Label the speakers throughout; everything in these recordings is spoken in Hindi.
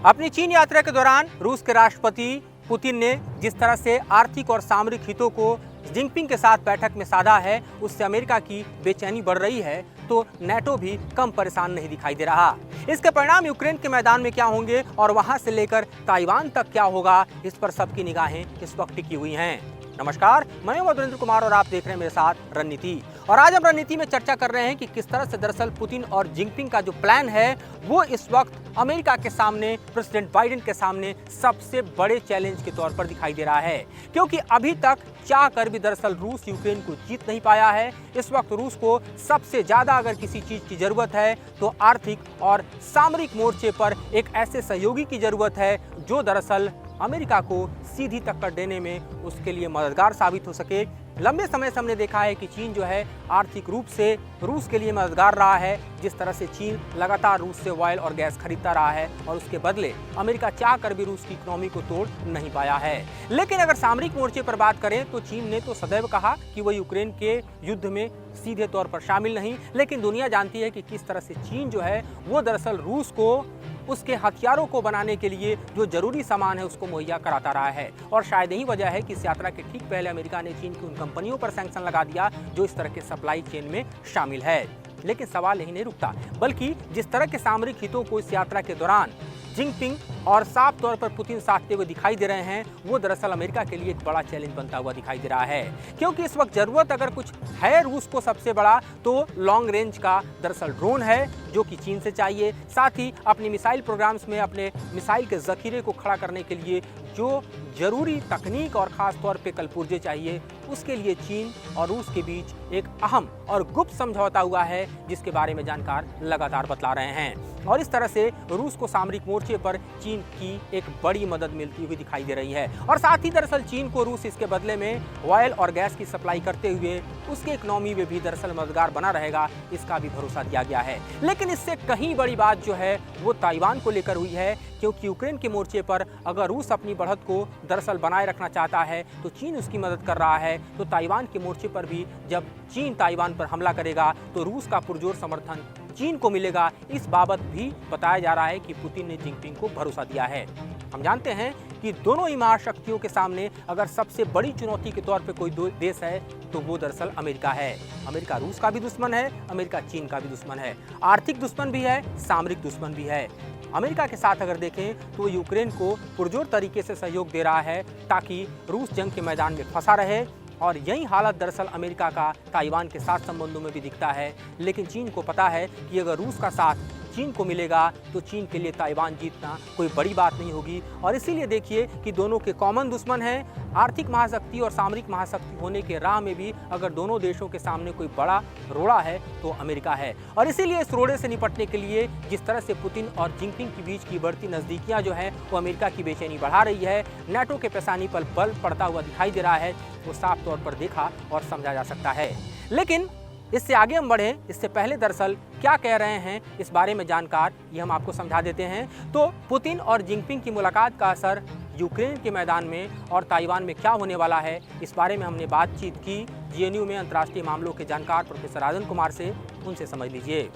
Speaker 1: अपनी चीन यात्रा के दौरान रूस के राष्ट्रपति पुतिन ने जिस तरह से आर्थिक और सामरिक हितों को जिनपिंग के साथ बैठक में साधा है, उससे अमेरिका की बेचैनी बढ़ रही है, तो नेटो भी कम परेशान नहीं दिखाई दे रहा। इसके परिणाम यूक्रेन के मैदान में क्या होंगे और वहां से लेकर ताइवान तक क्या होगा, इस पर सबकी निगाहें इस वक्त टिकी हुई हैं। नमस्कार, मैं हूं वरिंद्र कुमार और आप देख रहे हैं मेरे साथ रणनीति। और आज हम रणनीति में चर्चा कर रहे हैं कि किस तरह से दरअसल पुतिन और जिनपिंग का जो प्लान है वो इस वक्त अमेरिका के सामने, प्रेसिडेंट बाइडेन के सामने सबसे बड़े चैलेंज के तौर पर दिखाई दे रहा है, क्योंकि अभी तक चाह कर भी दरअसल रूस यूक्रेन को जीत नहीं पाया है। इस वक्त रूस को सबसे ज्यादा अगर किसी चीज की जरूरत है तो आर्थिक और सामरिक मोर्चे पर एक ऐसे सहयोगी की जरूरत है जो दरअसल अमेरिका को सीधी टक्कर देने में उसके लिए मददगार साबित हो सके। लंबे समय से हमने देखा है कि चीन जो है आर्थिक रूप से रूस के लिए मददगार रहा है। जिस तरह से चीन लगातार रूस से ऑयल और गैस खरीदता रहा है और उसके बदले अमेरिका चाह कर भी रूस की इकोनॉमी को तोड़ नहीं पाया है। लेकिन अगर सामरिक मोर्चे पर बात करें तो चीन ने तो सदैव कहा कि वह यूक्रेन के युद्ध में सीधे तौर पर शामिल नहीं, लेकिन दुनिया जानती है कि किस तरह से चीन जो है वो दरअसल रूस को उसके हथियारों को बनाने के लिए जो जरूरी सामान है उसको मुहैया कराता रहा है। और शायद यही वजह है कि इस यात्रा के ठीक पहले अमेरिका ने चीन की उन कंपनियों पर सैंक्शन लगा दिया जो इस तरह के सप्लाई चेन में शामिल है। लेकिन सवाल यही नहीं रुकता, बल्कि जिस तरह के सामरिक हितों को इस यात्रा के दौरान जिनपिंग और साफ तौर पर पुतिन साधते हुए दिखाई दे रहे हैं, वो दरअसल अमेरिका के लिए एक बड़ा चैलेंज बनता हुआ दिखाई दे रहा है। क्योंकि इस वक्त जरूरत अगर कुछ है रूस को सबसे बड़ा तो लॉन्ग रेंज का दरअसल ड्रोन है जो कि चीन से चाहिए। साथ ही अपने मिसाइल प्रोग्राम्स में अपने मिसाइल के जखीरे को खड़ा करने के लिए जो जरूरी तकनीक और खास तौर पे कलपुर्जे चाहिए, उसके लिए चीन और रूस के बीच एक अहम और गुप्त समझौता हुआ है जिसके बारे में जानकार लगातार बतला रहे हैं। और इस तरह से रूस को सामरिक मोर्चे पर चीन की एक बड़ी मदद मिलती हुई दिखाई दे रही है। और साथ ही दरअसल चीन को रूस इसके बदले में ऑयल और गैस की सप्लाई करते हुए उसके इकोनॉमी में भी दरअसल मददगार बना रहेगा, इसका भी भरोसा दिया गया है। लेकिन इससे कहीं बड़ी बात जो है वो ताइवान को लेकर हुई है, क्योंकि यूक्रेन के मोर्चे पर अगर रूस अपनी बढ़त को दरअसल बनाए रखना चाहता है तो चीन उसकी मदद कर रहा है। तो ताइवान के मोर्चे पर भी जब चीन ताइवान पर हमला करेगा तो रूस का पुरजोर समर्थन चीन को मिलेगा। इस बाबत भी बताया जा रहा है कि पुतिन ने जिनपिंग को भरोसा दिया है। हम जानते हैं कि दोनों ही महाशक्तियों के सामने अगर सबसे बड़ी चुनौती के तौर पे कोई देश है तो वो दरअसल अमेरिका है। अमेरिका रूस का भी दुश्मन है, अमेरिका चीन का भी दुश्मन है, आर्थिक दुश्मन भी है, सामरिक दुश्मन भी है। अमेरिका के साथ अगर देखें तो यूक्रेन को पुरजोर तरीके से सहयोग दे रहा है ताकि रूस जंग के मैदान में फंसा रहे। और यही हालत दरअसल अमेरिका का ताइवान के साथ संबंधों में भी दिखता है। लेकिन चीन को पता है कि अगर रूस का साथ चीन को मिलेगा तो चीन के लिए ताइवान जीतना कोई बड़ी बात नहीं होगी। और इसीलिए देखिए कि दोनों के कॉमन दुश्मन हैं। आर्थिक महाशक्ति और सामरिक महाशक्ति होने के राह में भी अगर दोनों देशों के सामने कोई बड़ा रोड़ा है तो अमेरिका है। और इसीलिए इस रोड़े से निपटने के लिए जिस तरह से पुतिन और जिनपिंग के बीच की बढ़ती नज़दीकियाँ जो है वो अमेरिका की बेचैनी बढ़ा रही है। नेटो के पेशानी पर बल पड़ता हुआ दिखाई दे रहा है, वो साफ तौर पर देखा और समझा जा सकता है। लेकिन इससे आगे हम बढ़ें, इससे पहले दरअसल क्या कह रहे हैं इस बारे में जानकार ये हम आपको समझा देते हैं। तो पुतिन और जिनपिंग की मुलाकात का असर यूक्रेन के मैदान में और ताइवान में क्या होने वाला है, इस बारे में हमने बातचीत की जेएनयू में अंतर्राष्ट्रीय मामलों के जानकार प्रोफेसर राजन कुमार से। उनसे समझ लीजिए।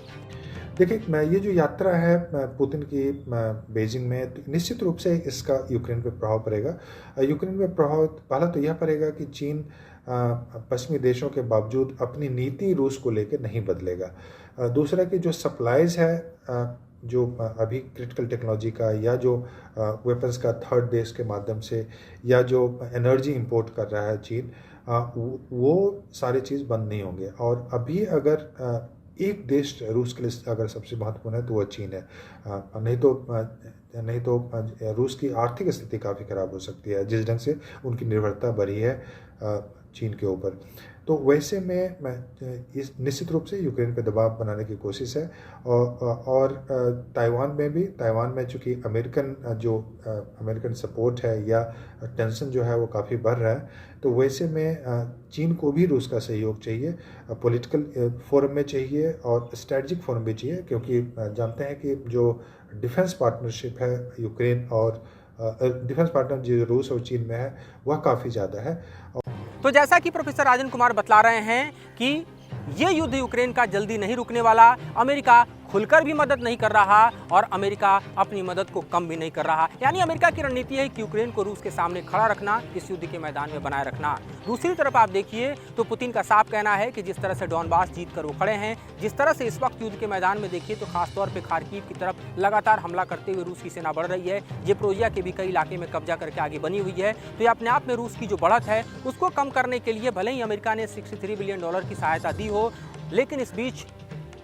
Speaker 2: देखिए, ये जो यात्रा है पुतिन की बीजिंग में, तो निश्चित रूप से इसका यूक्रेन पे प्रभाव पड़ेगा। यूक्रेन पे प्रभाव पहला तो यह पड़ेगा कि चीन पश्चिमी देशों के बावजूद अपनी नीति रूस को लेकर नहीं बदलेगा। दूसरा कि जो सप्लाईज है जो अभी क्रिटिकल टेक्नोलॉजी का या जो वेपन्स का थर्ड देश के माध्यम से या जो एनर्जी इंपोर्ट कर रहा है चीन, वो सारी चीज़ बंद नहीं होंगे। और अभी अगर एक देश रूस के लिए अगर सबसे महत्वपूर्ण है तो वह चीन है। नहीं तो रूस की आर्थिक स्थिति काफ़ी ख़राब हो सकती है जिस ढंग से उनकी निर्भरता बढ़ी है चीन के ऊपर। तो वैसे में इस निश्चित रूप से यूक्रेन पे दबाव बनाने की कोशिश है। और ताइवान में चूँकि अमेरिकन सपोर्ट है या टेंशन जो है वो काफ़ी बढ़ रहा है, तो वैसे में चीन को भी रूस का सहयोग चाहिए, पॉलिटिकल फोरम में चाहिए और स्ट्रेटजिक फोरम भी चाहिए। क्योंकि जानते हैं कि जो डिफेंस पार्टनरशिप है यूक्रेन और डिफेंस पार्टनर जो रूस और चीन में है वह काफ़ी ज़्यादा है।
Speaker 1: तो जैसा कि प्रोफेसर राजन कुमार बतला रहे हैं कि ये युद्ध यूक्रेन का जल्दी नहीं रुकने वाला। अमेरिका खुलकर भी मदद नहीं कर रहा और अमेरिका अपनी मदद को कम भी नहीं कर रहा। यानी अमेरिका की रणनीति है कि यूक्रेन को रूस के सामने खड़ा रखना, इस युद्ध के मैदान में बनाए रखना। दूसरी तरफ आप देखिए तो पुतिन का साफ कहना है कि जिस तरह से डॉनबास जीत कर वो खड़े हैं, जिस तरह से इस वक्त युद्ध के मैदान में देखिए तो खासतौर पर खार्किव की तरफ लगातार हमला करते हुए रूस की सेना बढ़ रही है। जेप्रोजिया के भी कई इलाके में कब्जा करके आगे बनी हुई है। तो ये अपने आप में रूस की जो बढ़त है उसको कम करने के लिए भले ही अमेरिका ने $63 बिलियन की सहायता दी हो, लेकिन इस बीच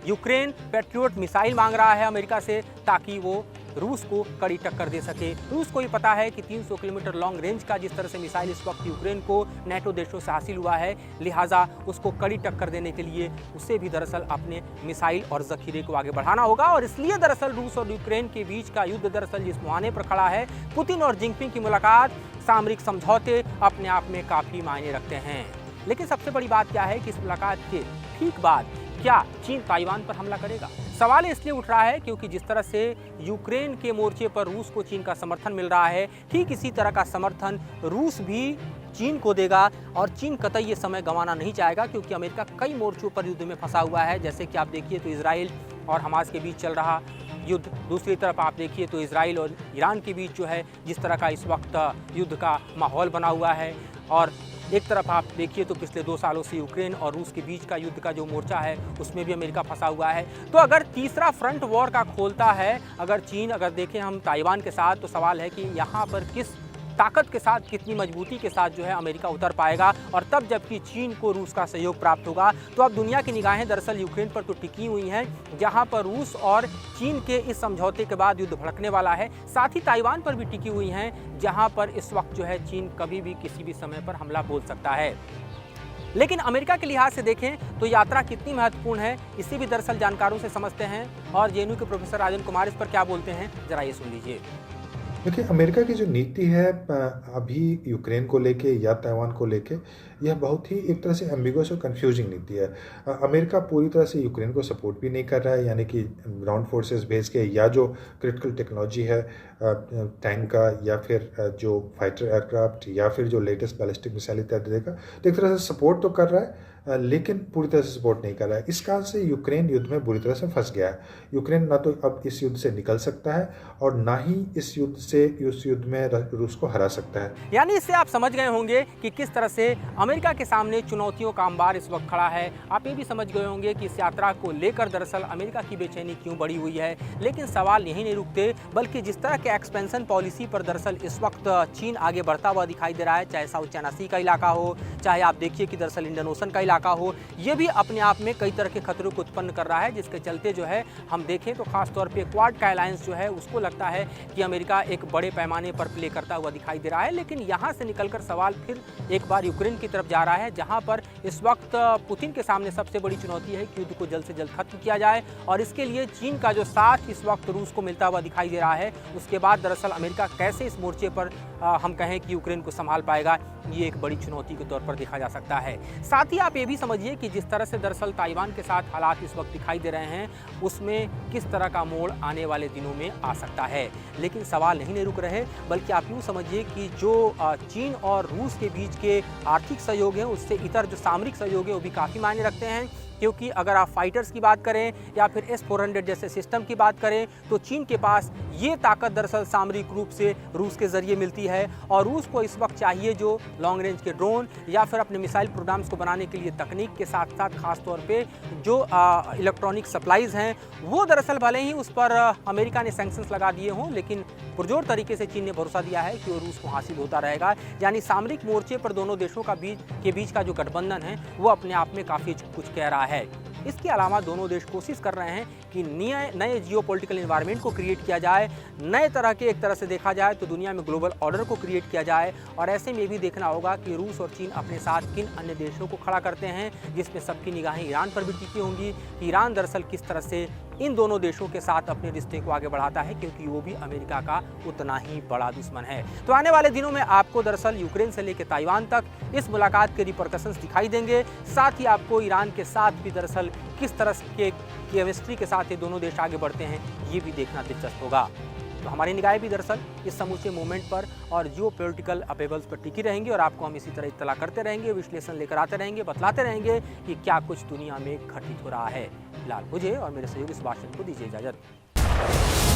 Speaker 1: यूक्रेन पैट्रियट मिसाइल मांग रहा है अमेरिका से ताकि वो रूस को कड़ी टक्कर दे सके। रूस को ये पता है कि 300 किलोमीटर लॉन्ग रेंज का जिस तरह से मिसाइल इस वक्त यूक्रेन को नेटो देशों से हासिल हुआ है, लिहाजा उसको कड़ी टक्कर देने के लिए उसे भी दरअसल अपने मिसाइल और जखीरे को आगे बढ़ाना होगा। और इसलिए दरअसल रूस और यूक्रेन के बीच का युद्ध दरअसल जिस मुहाने पर खड़ा है, पुतिन और जिनपिंग की मुलाकात, सामरिक समझौते अपने आप में काफ़ी मायने रखते हैं। लेकिन सबसे बड़ी बात क्या है कि इस मुलाकात के ठीक बाद क्या चीन ताइवान पर हमला करेगा? सवाल इसलिए उठ रहा है क्योंकि जिस तरह से यूक्रेन के मोर्चे पर रूस को चीन का समर्थन मिल रहा है, ठीक इसी तरह का समर्थन रूस भी चीन को देगा। और चीन कतई ये समय गंवाना नहीं चाहेगा क्योंकि अमेरिका कई मोर्चों पर युद्ध में फंसा हुआ है। जैसे कि आप देखिए तो इजराइल और हमास के बीच चल रहा युद्ध, दूसरी तरफ आप देखिए तो इजराइल और ईरान के बीच जो है जिस तरह का इस वक्त युद्ध का माहौल बना हुआ है, और एक तरफ आप देखिए तो पिछले 2 सालों से यूक्रेन और रूस के बीच का युद्ध का जो मोर्चा है उसमें भी अमेरिका फंसा हुआ है। तो अगर तीसरा फ्रंट वॉर का खोलता है अगर चीन, अगर देखें हम ताइवान के साथ, तो सवाल है कि यहाँ पर किस ताकत के साथ, कितनी मजबूती के साथ जो है अमेरिका उतर पाएगा। और तब जबकि चीन को रूस का सहयोग प्राप्त होगा। तो अब दुनिया की निगाहें दरअसल यूक्रेन पर तो टिकी हुई हैं, जहां पर रूस और चीन के इस समझौते के बाद युद्ध भड़कने वाला है। साथ ही ताइवान पर भी टिकी हुई हैं, जहां पर इस वक्त जो है चीन कभी भी किसी भी समय पर हमला बोल सकता है। लेकिन अमेरिका के लिहाज से देखें तो यात्रा कितनी महत्वपूर्ण है, इसे भी दरअसल जानकारों से समझते हैं। और जेएनयू के प्रोफेसर राजन कुमार इस पर क्या बोलते हैं, जरा ये सुन लीजिए।
Speaker 2: देखिए, अमेरिका की जो नीति है अभी यूक्रेन को लेके या ताइवान को लेके, यह बहुत ही एक तरह से एम्बिगुअस और कंफ्यूजिंग नीति है। अमेरिका पूरी तरह से यूक्रेन को सपोर्ट भी नहीं कर रहा है, यानी कि ग्राउंड फोर्सेस भेज के या जो क्रिटिकल टेक्नोलॉजी है टैंक का, या फिर जो फाइटर एयरक्राफ्ट, या फिर जो लेटेस्ट बैलिस्टिक मिसाइल इत्यादि देगा, तो एक तरह से सपोर्ट तो कर रहा है लेकिन पूरी तरह से सपोर्ट नहीं कर रहा है। इस कारण से यूक्रेन युद्ध में बुरी तरह से फंस गया है। यूक्रेन ना तो अब इस युद्ध से निकल सकता है और ना ही इस युद्ध में रूस को हरा सकता है।
Speaker 1: यानी इससे आप समझ गए होंगे कि किस तरह से अमेरिका के सामने चुनौतियों का अंबार इस वक्त खड़ा है। आप ये भी समझ गए होंगे कि इस यात्रा को लेकर दरअसल अमेरिका की बेचैनी क्यों बढ़ी हुई है। लेकिन सवाल यही नहीं रुकते, बल्कि जिस तरह के एक्सपेंशन पॉलिसी पर दरअसल इस वक्त चीन आगे बढ़ता हुआ दिखाई दे रहा है, चाहे साउथ चाइना सी का इलाका हो, चाहे आप देखिए कि दरअसल इंडियन ओशन का इलाका हो, ये भी अपने आप में कई तरह के खतरों को उत्पन्न कर रहा है। जिसके चलते जो है हम देखें तो खासतौर पे क्वाड का अलायंस जो है उसको लगता है कि अमेरिका एक बड़े पैमाने पर प्ले करता हुआ दिखाई दे रहा है। लेकिन यहाँ से निकलकर सवाल फिर एक बार यूक्रेन की तरफ जा रहा है, जहाँ पर इस वक्त पुतिन के सामने सबसे बड़ी चुनौती है कि युद्ध को जल्द से जल्द खत्म किया जाए। और इसके लिए चीन का जो साथ इस वक्त रूस को मिलता हुआ दिखाई दे रहा है, उसके बाद दरअसल अमेरिका कैसे इस मोर्चे पर हम कहें कि यूक्रेन को संभाल पाएगा, ये एक बड़ी चुनौती के तौर पर देखा जा सकता है। साथ ही आप ये भी समझिए कि जिस तरह से दरअसल ताइवान के साथ हालात इस वक्त दिखाई दे रहे हैं, उसमें किस तरह का मोड़ आने वाले दिनों में आ सकता है। लेकिन सवाल नहीं रुक रहे, बल्कि आप यूँ समझिए कि जो चीन और रूस के बीच के आर्थिक सहयोग हैं, उससे इतर जो सामरिक सहयोग है वो भी काफ़ी मायने रखते हैं। क्योंकि अगर आप फाइटर्स की बात करें या फिर S-400 जैसे सिस्टम की बात करें, तो चीन के पास ये ताकत दरअसल सामरिक रूप से रूस के ज़रिए मिलती है। और रूस को इस वक्त चाहिए जो लॉन्ग रेंज के ड्रोन या फिर अपने मिसाइल प्रोग्राम्स को बनाने के लिए तकनीक के साथ साथ खास तौर पे जो इलेक्ट्रॉनिक सप्लाईज़ हैं, वो दरअसल भले ही उस पर अमेरिका ने सैंक्शंस लगा दिए हों, लेकिन पुरजोर तरीके से चीन ने भरोसा दिया है कि वो रूस को हासिल होता रहेगा। यानी सामरिक मोर्चे पर दोनों देशों के बीच का जो गठबंधन है वो अपने आप में काफ़ी कुछ कह रहा है। इसके अलावा दोनों देश कोशिश कर रहे हैं कि नए जियोपॉलिटिकल एनवायरनमेंट को क्रिएट किया जाए, नए तरह के एक तरह से देखा जाए तो दुनिया में ग्लोबल ऑर्डर को क्रिएट किया जाए। और ऐसे में भी देखना होगा कि रूस और चीन अपने साथ किन अन्य देशों को खड़ा करते हैं, जिसमें सबकी निगाहें ईरान पर भी टिकी होंगी कि ईरान दरअसल किस तरह से इन दोनों देशों के साथ अपने रिश्ते को आगे बढ़ाता है, क्योंकि वो भी अमेरिका का उतना ही बड़ा दुश्मन है। तो आने वाले दिनों में आपको दरअसल यूक्रेन से लेकर ताइवान तक इस मुलाकात के रिपरकशंस दिखाई देंगे। साथ ही आपको ईरान के साथ भी दरअसल किस तरह के केमिस्ट्री के साथ ये दोनों देश आगे बढ़ते हैं, ये भी देखना दिलचस्प होगा। तो हमारी निगाहें भी दरअसल इस समूचे मूवमेंट पर और जियो पॉलिटिकल अपेबल्स पर टिकी रहेंगी और आपको हम इसी तरह इत्तला करते रहेंगे, विश्लेषण लेकर आते रहेंगे, बतलाते रहेंगे कि क्या कुछ दुनिया में घटित हो रहा है। फिलहाल मुझे और मेरे सहयोगी सुभाष चंद्र को दीजिए इजाजत।